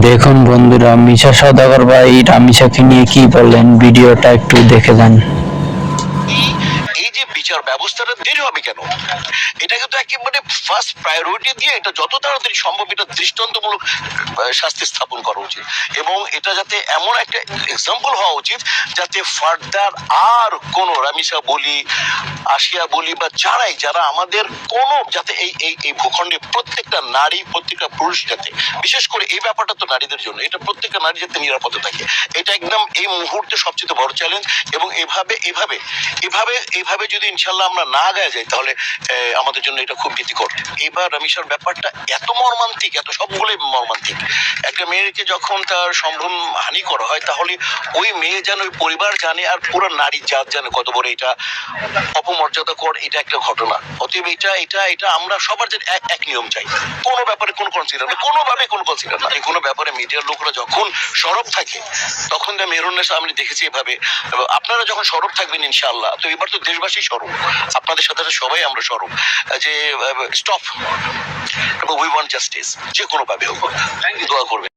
দেখুন বন্ধুরা, মিশা সওদাগর ভাই রামিসাকে নিয়ে কি বললেন, ভিডিওটা একটু দেখে যান। এই যে বিচার ব্যবস্থাটা দেরি হবে কেন, এটা কিন্তু একেবারে ফার্স্ট প্রায়োরিটি দিয়ে এটা যত তাড়াতাড়ি সম্ভব এটা দৃষ্টান্তমূলক শাস্তি স্থাপন করা উচিত, এবং এটা যাতে এমন একটা এক্সাম্পল হওয়া উচিত যাতে ফার্দার আর কোনো রামিসা বলি, আসিয়া বলি বা যারা আমাদের কোনো যাতে এই এই এই ভূখণ্ডে প্রত্যেকটা নারী প্রত্যেকটা পুরুষ যাতে, বিশেষ করে এই ব্যাপারটা তো নারীদের জন্য, এটা প্রত্যেকটা নারী যাতে নিরাপদে থাকে, এটা একদম এই মুহূর্তে সবচেয়ে বড় চ্যালেঞ্জ। এবং এভাবে এভাবে এভাবে এভাবে যদি ইনশাল্লাহ আমরা না গায়ে যাই তাহলে আমাদের জন্য এটা খুব ভীতিকর। এবার রামিসার ব্যাপারটা এত মর্মান্তিক, এত সবগুলোই মর্মান্তিক। একটা মেয়েকে যখন তার সম্ভ্রম হানি করা হয় তাহলে ওই মেয়ে যেন ওই পরিবার জানে আর পুরো নারী জাত জানে কত বড় এটা অপমর্যাদা কর, এটা একটা ঘটনা। অতএব এটা এটা এটা আমরা সবার যে এক নিয়ম চাই, কোনো ব্যাপারে কোনো কনসিডার না, কোনোভাবে কোনো কনসিডার না। এই কোনো ব্যাপারে মিডিয়ার লোকরা যখন সরব থাকে তখন মেহরুন্নেসা আমি দেখেছি এভাবে। আপনারা যখন সরব থাকবেন ইনশাআল্লাহ, তো এবার তো দেশবাসী সরব, আপনাদের সাথে সবাই আমরা সরব যে স্টপ, উই ওয়ান্ট জাস্টিস, যে কোনো ভাবে হোক। দোয়া করবেন।